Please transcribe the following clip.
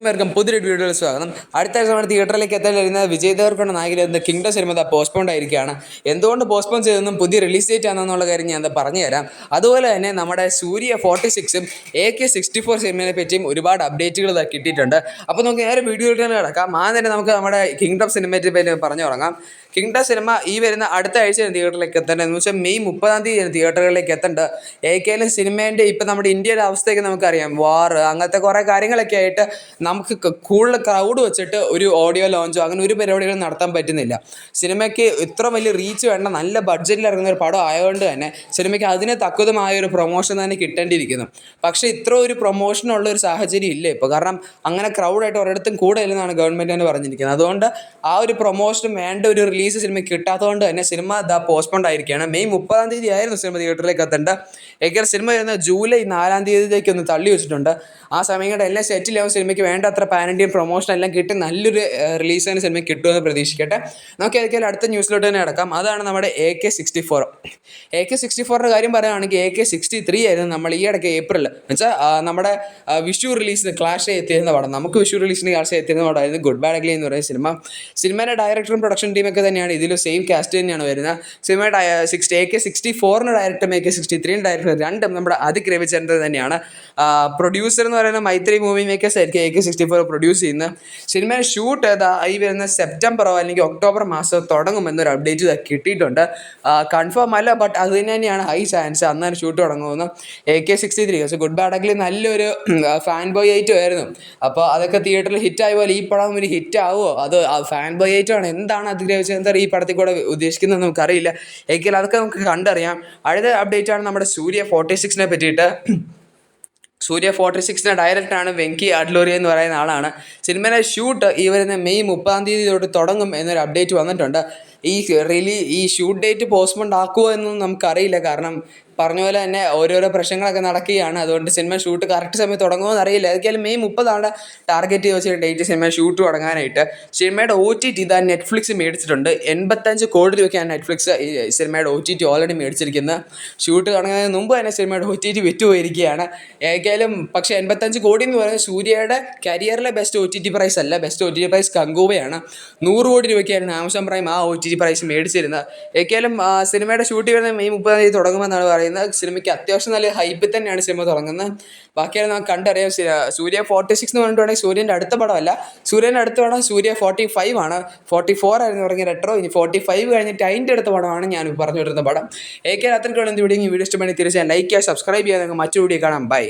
എല്ലാവർക്കും പുതിയൊരു വീഡിയോയിൽ സ്വാഗതം. അടുത്ത ആഴ്ച നമ്മുടെ തിയേറ്ററിലേക്ക് എത്താനിരുന്ന Vijay Deverakonda നായകനായിരുന്ന kingdom cinema postponed ആയിരിക്കുകയാണ്. എന്തുകൊണ്ട് പോസ്റ്റ്പോൺ ചെയ്തെന്നും പുതിയ റിലീസ് ഡേറ്റ് ആണെന്നുള്ള കാര്യം ഞാൻ പറഞ്ഞു തരാം. അതുപോലെ തന്നെ നമ്മുടെ സൂര്യ 46ഉം AK64 സിനിമയെ പറ്റിയും ഒരുപാട് അപ്ഡേറ്റുകൾ കിട്ടിയിട്ടുണ്ട്. അപ്പോൾ നമുക്ക് നേരെ വീഡിയോയിലേക്ക് കിടക്കാം. തന്നെ നമുക്ക് നമ്മുടെ കിങ്ഡം സിനിമയെ പറ്റി പറഞ്ഞു തുടങ്ങാം. കിങ്ഡം സിനിമ ഈ വരുന്ന അടുത്ത ആഴ്ചയാണ് തിയേറ്ററിലേക്ക് എത്തേണ്ടത്. എന്ന് വെച്ചാൽ മെയ് 30 തിയേറ്ററുകളിലേക്ക് എത്തേണ്ടത്. AKയിലെ സിനിമേൻ്റെ ഇപ്പം നമ്മുടെ ഇന്ത്യയുടെ അവസ്ഥയൊക്കെ നമുക്കറിയാം. വാർ അങ്ങനത്തെ കുറേ കാര്യങ്ങളൊക്കെ ആയിട്ട് നമുക്ക് കൂടുതൽ ക്രൗഡ് വെച്ചിട്ട് ഒരു ഓഡിയോ ലോഞ്ചോ അങ്ങനെ ഒരു പരിപാടികളും നടത്താൻ പറ്റുന്നില്ല. സിനിമയ്ക്ക് ഇത്ര വലിയ റീച്ച് വേണ്ട, നല്ല ബഡ്ജറ്റിൽ ഇറങ്ങുന്ന ഒരു പടം ആയതുകൊണ്ട് തന്നെ സിനിമയ്ക്ക് അതിന് തക്കതുമായ ഒരു പ്രൊമോഷൻ തന്നെ കിട്ടേണ്ടിയിരിക്കുന്നു. പക്ഷേ ഇത്ര ഒരു പ്രൊമോഷനുള്ള ഒരു സാഹചര്യം ഇല്ല ഇപ്പോൾ. കാരണം അങ്ങനെ ക്രൗഡായിട്ട് ഒരിടത്തും കൂടെയില്ലെന്നാണ് ഗവൺമെൻറ് തന്നെ പറഞ്ഞിരിക്കുന്നത്. അതുകൊണ്ട് ആ ഒരു പ്രൊമോഷനും വേണ്ട ഒരു റിലീസ് സിനിമയ്ക്ക് കിട്ടാത്തതുകൊണ്ട് തന്നെ സിനിമ പോസ്റ്റ്പോണ്ട് ആയിരിക്കുകയാണ്. മെയ് 30 ആയിരുന്നു സിനിമ തിയേറ്ററിലേക്ക് എത്തേണ്ട. സിനിമ വരുന്ന ജൂലൈ 4 ഒന്ന് തള്ളി വെച്ചിട്ടുണ്ട്. ആ സമയങ്ങളുടെ എല്ലാം സെറ്റിലാവും. സിനിമയ്ക്ക് വേണ്ടത്ര പാൻ ഇന്ത്യൻ പ്രൊമോഷൻ എല്ലാം കിട്ടി നല്ലൊരു റിലീസിന് സിനിമയ്ക്ക് കിട്ടുമെന്ന് പ്രതീക്ഷിക്കട്ടെ. നമുക്ക് ഏതൊക്കെയാലും അടുത്ത ന്യൂസിലോട്ട് തന്നെ കിടക്കാം. അതാണ് നമ്മുടെ AK64. AK64ൻ്റെ കാര്യം പറയുകയാണെങ്കിൽ AK63 ആയിരുന്നു നമ്മൾ ഈ ഇടയ്ക്ക് ഏപ്രിൽ എന്നുവെച്ചാൽ നമ്മുടെ വിഷു റിലീസിന് ക്ലാഷ് എത്തിയിരുന്ന പടം. നമുക്ക് വിഷു റിലീസിന് ക്ലാഷ് എത്തിയിരുന്ന പടമായിരുന്നു ഗുഡ് ബാഡ് അഗ്ലി എന്ന് പറയുന്ന സിനിമ. സിനിമയുടെ ഡയറക്ടറും പ്രൊഡക്ഷൻ ടീമൊക്കെ തന്നെയാണ് ഇതിലും സെയിം കാസ്റ്റ് തന്നെയാണ് വരുന്നത്. സിനിമയുടെ AK64 ഡയറക്ടറും AK63 ഡയറക്ടർ രണ്ടും നമ്മുടെ ആദിക് രവിചന്ദ്രൻ തന്നെയാണ്. പ്രൊഡ്യൂസർ എന്ന് പറയുന്ന മൈത്രി മൂവി മേക്കേഴ്സ് ആയിരിക്കും AK64 പ്രൊഡ്യൂസ് ചെയ്യുന്നത്. സിനിമയുടെ ഷൂട്ട് ഈ വരുന്ന സെപ്റ്റംബറോ അല്ലെങ്കിൽ ഒക്ടോബർ മാസം തുടങ്ങുമെന്നൊരു അപ്ഡേറ്റ് കിട്ടിയിട്ടുണ്ട്. കൺഫേം അല്ല, ബട്ട് അത് തന്നെയാണ് ഹൈ ചാൻസ് അന്നേരം ഷൂട്ട് തുടങ്ങുമെന്ന്. AK63 പക്ഷേ ഗുഡ് ബാഡ് അഗ്ലി നല്ലൊരു ഫാൻ ബോയ് ഐറ്റം ആയിരുന്നു. അപ്പോൾ അതൊക്കെ തിയേറ്ററിൽ ഹിറ്റായ പോലെ ഈ പടം ഒരു ഹിറ്റ് ആവുമോ, അത് ഫാൻ ബോയ് ഐറ്റമാണ്, എന്താണ് ആദിക് രവിചന്ദ്രൻ ഈ പടത്തിൽ കൂടെ ഉദ്ദേശിക്കുന്നത് നമുക്കറിയില്ല. അതൊക്കെ നമുക്ക് കണ്ടറിയാം. അടുത്ത അപ്ഡേറ്റ് ആണ് നമ്മുടെ സൂര്യ 46നെ പറ്റിയിട്ട്. സൂര്യ 46ൻ്റെ ഡയറക്ടറാണ് വെങ്കി അഡ്ലോറി എന്ന് പറയുന്ന ആളാണ്. സിനിമയുടെ ഷൂട്ട് ഈ വരുന്ന മെയ് 30 തൊട്ട് തുടങ്ങും എന്നൊരു അപ്ഡേറ്റ് വന്നിട്ടുണ്ട്. ഈ ഷൂട്ട് ഡേറ്റ് പോസ്റ്റ്പോണ്ട് ആക്കുമോ എന്നൊന്നും നമുക്കറിയില്ല. കാരണം പറഞ്ഞ പോലെ തന്നെ ഓരോരോ പ്രശ്നങ്ങളൊക്കെ നടക്കുകയാണ്. അതുകൊണ്ട് സിനിമ ഷൂട്ട് കറക്റ്റ് സമയത്ത് തുടങ്ങുമോ എന്നറിയില്ല. ഏതൊക്കെയാലും മെയ് 30 ടാർഗറ്റ് ചെയ്ത് വെച്ച ഡേറ്റ് സിനിമ ഷൂട്ട് തുടങ്ങാനായിട്ട്. സിനിമയുടെ OTT ഇതാ നെറ്റ്ഫ്ലിക്സ് മേടിച്ചിട്ടുണ്ട്. 85 കോടി രൂപയ്ക്കാണ് നെറ്റ്ഫ്ലിക്സ് ഈ സിനിമയുടെ OTT ഓൾറെഡി മേടിച്ചിരിക്കുന്നത്. ഷൂട്ട് തുടങ്ങുന്നതിന് മുമ്പ് തന്നെ സിനിമയുടെ OTT വിറ്റുപോയിരിക്കുകയാണ്. ഏതൊക്കെയാലും പക്ഷേ 85 കോടി എന്ന് പറയുന്നത് സൂര്യയുടെ കരിയറിലെ ബെസ്റ്റ് OTT പ്രൈസ് അല്ല. ബെസ്റ്റ് OTT പ്രൈസ് കങ്കൂവയാണ്. 100 കോടി രൂപയ്ക്കായിരുന്നു ആമസോൺ പ്രൈം ആ OTT പ്രൈസ് മേടിച്ചിരുന്നത്. ഏതൊക്കെയാലും സിനിമയുടെ ഷൂട്ട് വരുന്നത് മെയ് 30 തുടങ്ങുമെന്നാണ് പറയുന്നത്. സിനിമയ്ക്ക് അത്യാവശ്യം നല്ല ഹൈപ്പിൽ തന്നെയാണ് സിനിമ തുടങ്ങുന്നത്. ബാക്കിയാണ് നമുക്ക് കണ്ടറിയാം. സൂര്യ 46 എന്ന് പറഞ്ഞിട്ടുണ്ടെങ്കിൽ സൂര്യൻ്റെ അടുത്ത പടമല്ല. സൂര്യൻ്റെ അടുത്ത പടം സൂര്യ 45 ആണ്. 44 ആയിരുന്നു പറഞ്ഞ റെട്രോ. ഇനി 45 കഴിഞ്ഞിട്ട് അതിൻ്റെ അടുത്ത പടമാണ് ഞാൻ പറഞ്ഞു വരുന്ന പടം. അത്രയ്ക്കുള്ള എന്ത് വീഡിയോ ഇഷ്ടപ്പെടുന്ന തീർച്ചയായും ലൈക്ക് ചെയ്യുക, സബ്സ്ക്രൈബ് ചെയ്യുക. നിങ്ങൾക്ക് മറ്റു വീഡിയോ കാണാം. ബൈ.